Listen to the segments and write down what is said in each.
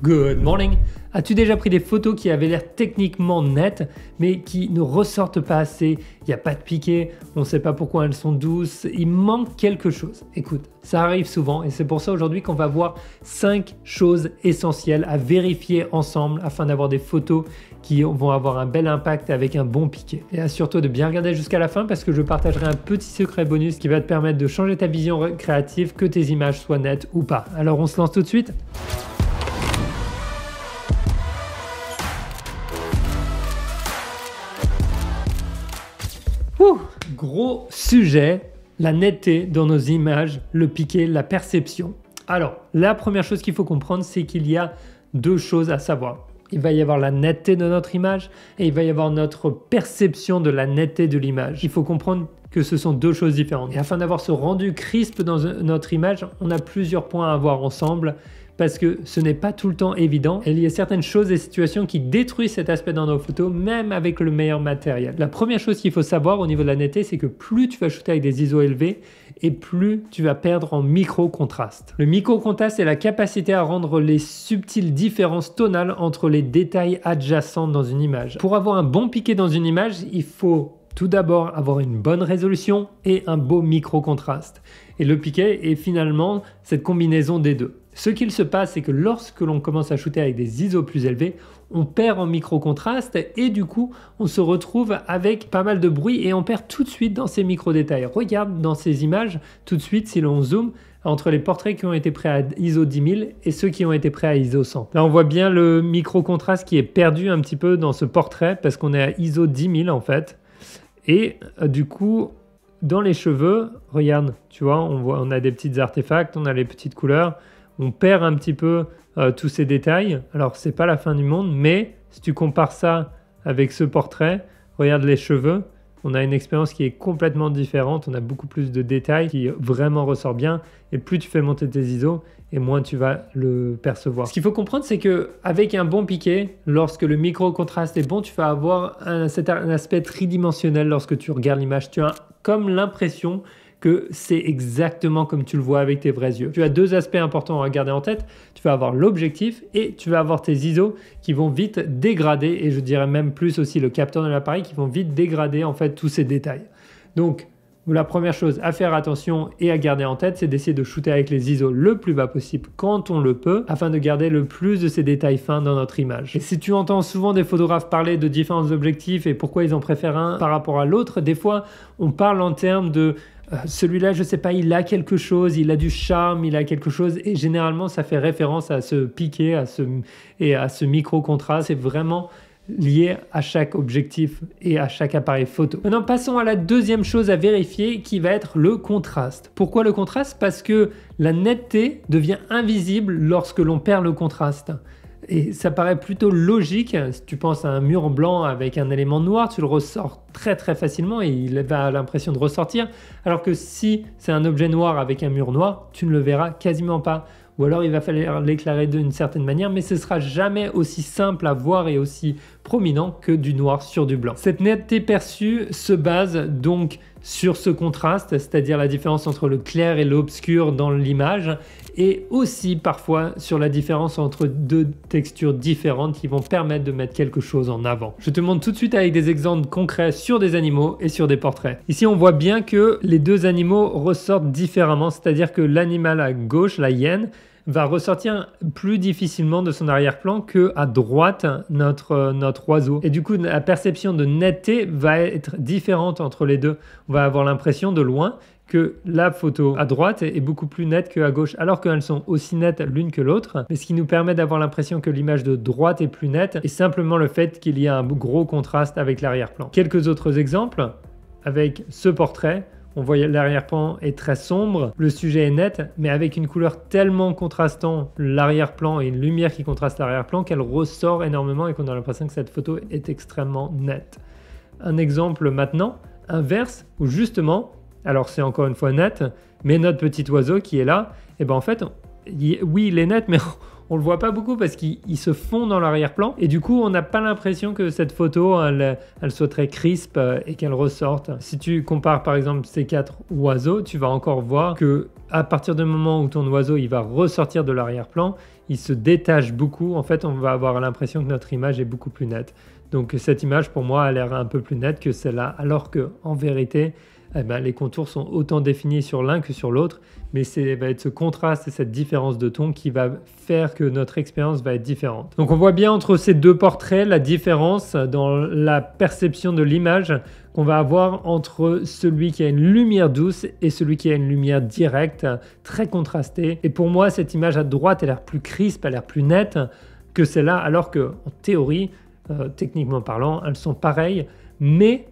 Good morning! As-tu déjà pris des photos qui avaient l'air techniquement nettes, mais qui ne ressortent pas assez? Il n'y a pas de piqué, on ne sait pas pourquoi elles sont douces, il manque quelque chose. Écoute, ça arrive souvent et c'est pour ça aujourd'hui qu'on va voir 5 choses essentielles à vérifier ensemble afin d'avoir des photos qui vont avoir un bel impact avec un bon piqué. Et assure-toi de bien regarder jusqu'à la fin parce que je partagerai un petit secret bonus qui va te permettre de changer ta vision créative, que tes images soient nettes ou pas. Alors on se lance tout de suite? Gros sujet, la netteté dans nos images, le piqué, la perception. Alors, la première chose qu'il faut comprendre, c'est qu'il y a deux choses à savoir. Il va y avoir la netteté de notre image et il va y avoir notre perception de la netteté de l'image. Il faut comprendre que ce sont deux choses différentes. Et afin d'avoir ce rendu crisp dans notre image, on a plusieurs points à voir ensemble parce que ce n'est pas tout le temps évident. Et il y a certaines choses et situations qui détruisent cet aspect dans nos photos, même avec le meilleur matériel. La première chose qu'il faut savoir au niveau de la netteté, c'est que plus tu vas shooter avec des ISO élevés et plus tu vas perdre en micro-contraste. Le micro-contraste est la capacité à rendre les subtiles différences tonales entre les détails adjacents dans une image. Pour avoir un bon piqué dans une image, il faut tout d'abord avoir une bonne résolution et un beau micro-contraste. Et le piqué est finalement cette combinaison des deux. Ce qu'il se passe, c'est que lorsque l'on commence à shooter avec des ISO plus élevés, on perd en micro-contraste et du coup, on se retrouve avec pas mal de bruit et on perd tout de suite dans ces micro-détails. Regarde dans ces images, tout de suite, si l'on zoome, entre les portraits qui ont été prêts à ISO 10 000 et ceux qui ont été prêts à ISO 100. Là, on voit bien le micro-contraste qui est perdu un petit peu dans ce portrait parce qu'on est à ISO 10 000 en fait. Et du coup, dans les cheveux, regarde, tu vois, on a des petits artefacts, on a les petites couleurs. On perd un petit peu tous ces détails. Alors, c'est pas la fin du monde, mais si tu compares ça avec ce portrait, regarde les cheveux, on a une expérience qui est complètement différente. On a beaucoup plus de détails qui vraiment ressort bien. Et plus tu fais monter tes ISO, et moins tu vas le percevoir. Ce qu'il faut comprendre, c'est qu'avec un bon piqué, lorsque le micro-contraste est bon, tu vas avoir un aspect tridimensionnel lorsque tu regardes l'image. Tu as comme l'impression que c'est exactement comme tu le vois avec tes vrais yeux. Tu as deux aspects importants à garder en tête. Tu vas avoir l'objectif et tu vas avoir tes ISO qui vont vite dégrader, et je dirais même plus aussi le capteur de l'appareil qui vont vite dégrader en fait tous ces détails. Donc la première chose à faire attention et à garder en tête, c'est d'essayer de shooter avec les ISO le plus bas possible quand on le peut, afin de garder le plus de ces détails fins dans notre image. Et si tu entends souvent des photographes parler de différents objectifs et pourquoi ils en préfèrent un par rapport à l'autre, des fois on parle en termes de celui-là, je sais pas, il a quelque chose, il a du charme, il a quelque chose, et généralement ça fait référence à ce piqué et à ce micro-contraste. C'est vraiment lié à chaque objectif et à chaque appareil photo. Maintenant, passons à la deuxième chose à vérifier qui va être le contraste. Pourquoi le contraste? Parce que la netteté devient invisible lorsque l'on perd le contraste. Et ça paraît plutôt logique. Si tu penses à un mur blanc avec un élément noir, tu le ressors très facilement et il va l'impression de ressortir. Alors que si c'est un objet noir avec un mur noir, tu ne le verras quasiment pas. Ou alors il va falloir l'éclairer d'une certaine manière, mais ce sera jamais aussi simple à voir et aussi prominent que du noir sur du blanc. Cette netteté perçue se base donc sur ce contraste, c'est-à-dire la différence entre le clair et l'obscur dans l'image, et aussi parfois sur la différence entre deux textures différentes qui vont permettre de mettre quelque chose en avant. Je te montre tout de suite avec des exemples concrets sur des animaux et sur des portraits. Ici, on voit bien que les deux animaux ressortent différemment, c'est-à-dire que l'animal à gauche, la hyène, va ressortir plus difficilement de son arrière-plan que à droite notre oiseau. Et du coup, la perception de netteté va être différente entre les deux. On va avoir l'impression de loin que la photo à droite est beaucoup plus nette qu'à gauche, alors qu'elles sont aussi nettes l'une que l'autre. Mais ce qui nous permet d'avoir l'impression que l'image de droite est plus nette est simplement le fait qu'il y a un gros contraste avec l'arrière-plan. Quelques autres exemples avec ce portrait. On voit l'arrière-plan est très sombre, le sujet est net, mais avec une couleur tellement contrastant l'arrière-plan et une lumière qui contraste l'arrière-plan qu'elle ressort énormément et qu'on a l'impression que cette photo est extrêmement nette. Un exemple maintenant, inverse, où justement, alors c'est encore une fois net, mais notre petit oiseau qui est là, et ben en fait, oui il est net, mais on le voit pas beaucoup parce qu'il se fond dans l'arrière-plan et du coup on n'a pas l'impression que cette photo elle soit très crisp et qu'elle ressorte. Si tu compares par exemple ces 4 oiseaux, tu vas encore voir que à partir du moment où ton oiseau il va ressortir de l'arrière-plan, il se détache beaucoup. En fait, on va avoir l'impression que notre image est beaucoup plus nette. Donc cette image pour moi a l'air un peu plus nette que celle-là, alors que en vérité, les contours sont autant définis sur l'un que sur l'autre, mais va être ce contraste et cette différence de ton qui va faire que notre expérience va être différente. Donc on voit bien entre ces deux portraits la différence dans la perception de l'image qu'on va avoir entre celui qui a une lumière douce et celui qui a une lumière directe, très contrastée. Et pour moi, cette image à droite a l'air plus crisp, a l'air plus nette que celle-là, alors que en théorie, techniquement parlant, elles sont pareilles, mais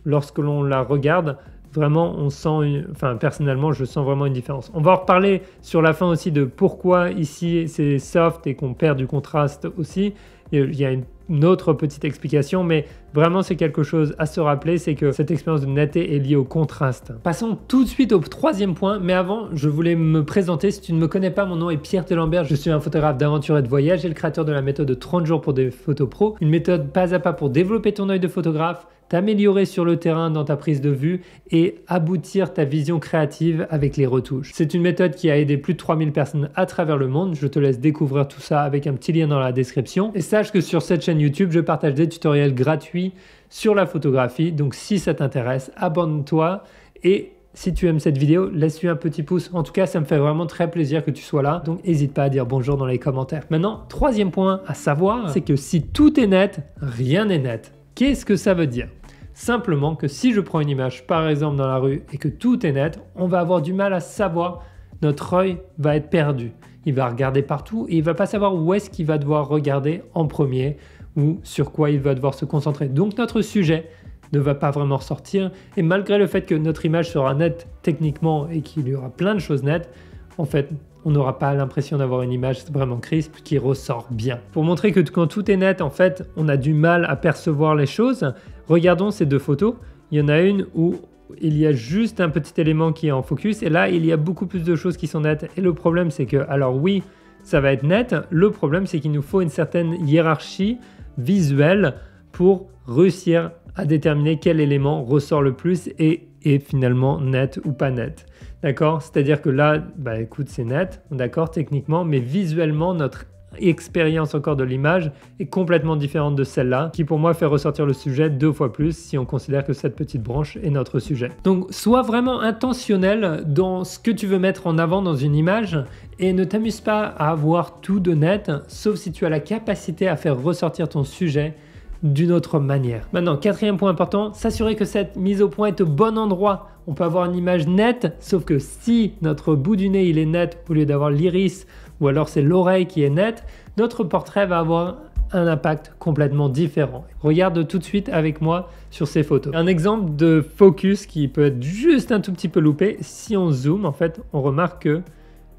lorsque l'on la regarde, vraiment, on sent, personnellement, je sens vraiment une différence. On va en reparler sur la fin aussi de pourquoi ici c'est soft et qu'on perd du contraste aussi. Il y a une autre petite explication, mais vraiment c'est quelque chose à se rappeler, c'est que cette expérience de netteté est liée au contraste. Passons tout de suite au troisième point, mais avant, je voulais me présenter. Si tu ne me connais pas, mon nom est Pierre Telembert, je suis un photographe d'aventure et de voyage et le créateur de la méthode de 30 jours pour des photos pro, une méthode pas à pas pour développer ton œil de photographe, t'améliorer sur le terrain dans ta prise de vue et aboutir ta vision créative avec les retouches. C'est une méthode qui a aidé plus de 3000 personnes à travers le monde. Je te laisse découvrir tout ça avec un petit lien dans la description. Et sache que sur cette chaîne YouTube, je partage des tutoriels gratuits sur la photographie. Donc si ça t'intéresse, abonne-toi et si tu aimes cette vidéo, laisse-lui un petit pouce. En tout cas, ça me fait vraiment très plaisir que tu sois là. Donc n'hésite pas à dire bonjour dans les commentaires. Maintenant, troisième point à savoir, c'est que si tout est net, rien n'est net. Qu'est-ce que ça veut dire ? Simplement que si je prends une image par exemple dans la rue et que tout est net, on va avoir du mal à savoir, notre œil va être perdu. Il va regarder partout et il ne va pas savoir où est-ce qu'il va devoir regarder en premier ou sur quoi il va devoir se concentrer. Donc notre sujet ne va pas vraiment ressortir et malgré le fait que notre image sera nette techniquement et qu'il y aura plein de choses nettes, en fait, on n'aura pas l'impression d'avoir une image vraiment crisp qui ressort bien. Pour montrer que quand tout est net, en fait, on a du mal à percevoir les choses, regardons ces deux photos. Il y en a une où il y a juste un petit élément qui est en focus et là, il y a beaucoup plus de choses qui sont nettes. Et le problème, c'est que, alors oui, ça va être net. Le problème, c'est qu'il nous faut une certaine hiérarchie visuelle pour réussir à déterminer quel élément ressort le plus et est finalement net ou pas net. D'accord? C'est-à-dire que là, écoute, c'est net, d'accord, techniquement, mais visuellement, notre expérience encore de l'image est complètement différente de celle-là, qui pour moi fait ressortir le sujet 2 fois plus si on considère que cette petite branche est notre sujet. Donc, sois vraiment intentionnel dans ce que tu veux mettre en avant dans une image et ne t'amuse pas à avoir tout de net, sauf si tu as la capacité à faire ressortir ton sujet d'une autre manière. Maintenant, quatrième point important, s'assurer que cette mise au point est au bon endroit. On peut avoir une image nette, sauf que si notre bout du nez il est net au lieu d'avoir l'iris ou alors c'est l'oreille qui est nette, notre portrait va avoir un impact complètement différent. Regarde tout de suite avec moi sur ces photos. Un exemple de focus qui peut être juste un tout petit peu loupé, si on zoome, en fait, on remarque que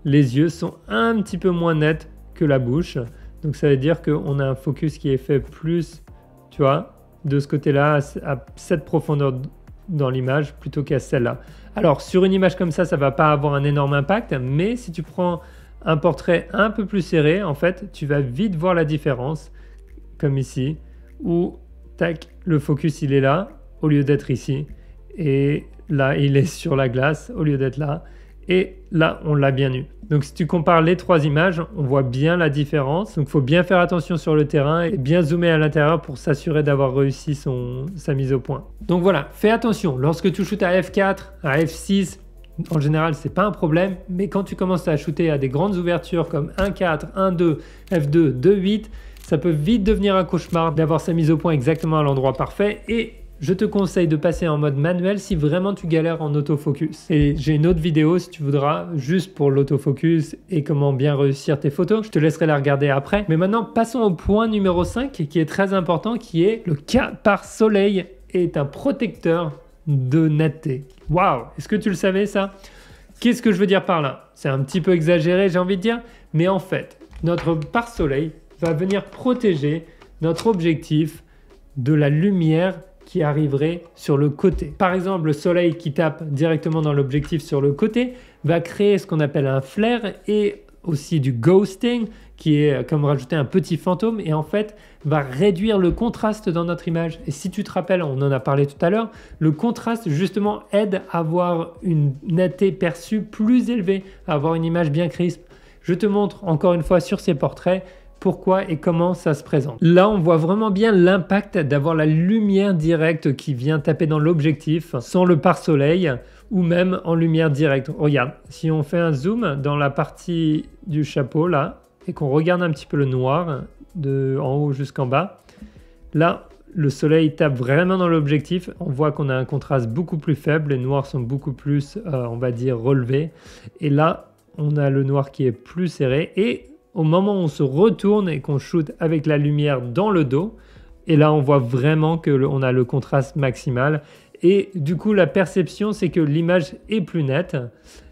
les yeux sont un petit peu moins nets que la bouche. Donc ça veut dire qu'on a un focus qui est fait plus, tu vois, de ce côté-là, à cette profondeur dans l'image plutôt qu'à celle-là. Alors, sur une image comme ça ne va pas avoir un énorme impact, mais si tu prends un portrait un peu plus serré, en fait, tu vas vite voir la différence, comme ici, où, tac, le focus, il est là, au lieu d'être ici. Et là, il est sur la glace, au lieu d'être là. Et là, on l'a bien eu. Donc, si tu compares les 3 images, on voit bien la différence. Donc, il faut bien faire attention sur le terrain et bien zoomer à l'intérieur pour s'assurer d'avoir réussi sa mise au point. Donc voilà, fais attention. Lorsque tu shootes à f4, à f6, en général, c'est pas un problème. Mais quand tu commences à shooter à des grandes ouvertures comme 1.4, 1.2, f2, 2.8, ça peut vite devenir un cauchemar d'avoir sa mise au point exactement à l'endroit parfait. Et je te conseille de passer en mode manuel si vraiment tu galères en autofocus. Et j'ai une autre vidéo si tu voudras, juste pour l'autofocus et comment bien réussir tes photos. Je te laisserai la regarder après. Mais maintenant, passons au point numéro 5 qui est très important, qui est le par soleil est un protecteur de netteté. Waouh! Est-ce que tu le savais ça? Qu'est-ce que je veux dire par là? C'est un petit peu exagéré, j'ai envie de dire, mais en fait, notre pare-soleil va venir protéger notre objectif de la lumière qui arriverait sur le côté. Par exemple, le soleil qui tape directement dans l'objectif sur le côté va créer ce qu'on appelle un flare et aussi du ghosting, qui est comme rajouter un petit fantôme et en fait va réduire le contraste dans notre image. Et si tu te rappelles, on en a parlé tout à l'heure, le contraste justement aide à avoir une netteté perçue plus élevée, à avoir une image bien crisp. Je te montre encore une fois sur ces portraits pourquoi et comment ça se présente. Là, on voit vraiment bien l'impact d'avoir la lumière directe qui vient taper dans l'objectif sans le pare-soleil ou même en lumière directe. Regarde, si on fait un zoom dans la partie du chapeau là et qu'on regarde un petit peu le noir de en haut jusqu'en bas, là, le soleil tape vraiment dans l'objectif. On voit qu'on a un contraste beaucoup plus faible. Les noirs sont beaucoup plus, on va dire, relevés. Et là, on a le noir qui est plus serré et au moment où on se retourne et qu'on shoot avec la lumière dans le dos, et là on voit vraiment qu'on a le contraste maximal et du coup la perception c'est que l'image est plus nette.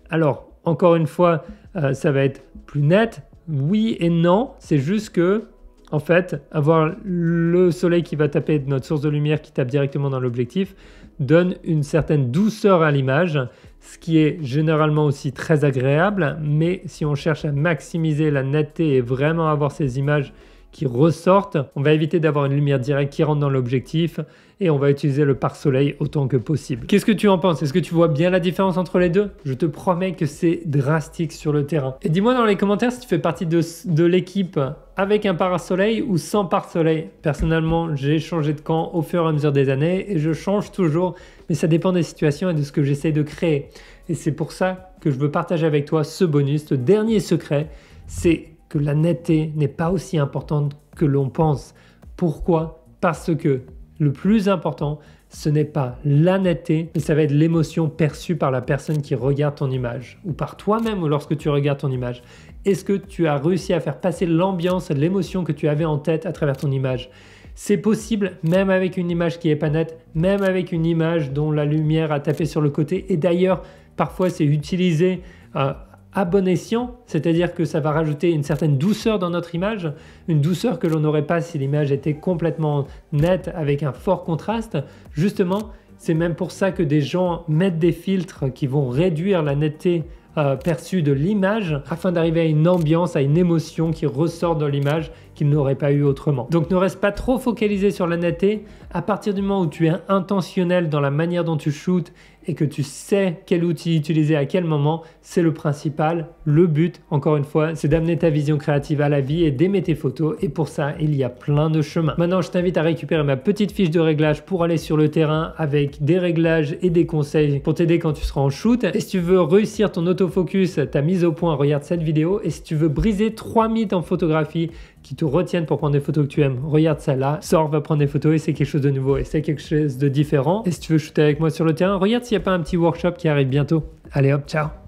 Alors encore une fois ça va être plus net, oui et non, c'est juste que en fait avoir le soleil qui va taper de notre source de lumière qui tape directement dans l'objectif donne une certaine douceur à l'image, ce qui est généralement aussi très agréable, mais si on cherche à maximiser la netteté et vraiment avoir ces images qui ressortent, on va éviter d'avoir une lumière directe qui rentre dans l'objectif et on va utiliser le pare-soleil autant que possible. Qu'est-ce que tu en penses? Est-ce que tu vois bien la différence entre les deux? Je te promets que c'est drastique sur le terrain. Et dis-moi dans les commentaires si tu fais partie de l'équipe avec un pare-soleil ou sans pare-soleil. Personnellement, j'ai changé de camp au fur et à mesure des années et je change toujours, mais ça dépend des situations et de ce que j'essaie de créer. Et c'est pour ça que je veux partager avec toi ce bonus. Le dernier secret, c'est que la netteté n'est pas aussi importante que l'on pense. Pourquoi? Parce que le plus important, ce n'est pas la netteté, mais ça va être l'émotion perçue par la personne qui regarde ton image ou par toi-même lorsque tu regardes ton image. Est-ce que tu as réussi à faire passer l'ambiance, l'émotion que tu avais en tête à travers ton image? C'est possible même avec une image qui n'est pas nette, même avec une image dont la lumière a tapé sur le côté. Et d'ailleurs, parfois c'est utilisé à bon escient, c'est-à-dire que ça va rajouter une certaine douceur dans notre image, une douceur que l'on n'aurait pas si l'image était complètement nette avec un fort contraste. Justement, c'est même pour ça que des gens mettent des filtres qui vont réduire la netteté perçue de l'image afin d'arriver à une ambiance, à une émotion qui ressort dans l'image qu'il n'aurait pas eu autrement. Donc ne reste pas trop focalisé sur la netteté. À partir du moment où tu es intentionnel dans la manière dont tu shootes et que tu sais quel outil utiliser à quel moment, c'est le principal. Le but, encore une fois, c'est d'amener ta vision créative à la vie et d'aimer tes photos. Et pour ça, il y a plein de chemins. Maintenant, je t'invite à récupérer ma petite fiche de réglage pour aller sur le terrain avec des réglages et des conseils pour t'aider quand tu seras en shoot. Et si tu veux réussir ton autofocus, ta mise au point, regarde cette vidéo. Et si tu veux briser 3 mythes en photographie qui te retiennent pour prendre des photos que tu aimes, regarde ça là, sors, va prendre des photos et c'est quelque chose de nouveau et c'est quelque chose de différent. Et si tu veux shooter avec moi sur le terrain, regarde s'il n'y a pas un petit workshop qui arrive bientôt. Allez hop, ciao!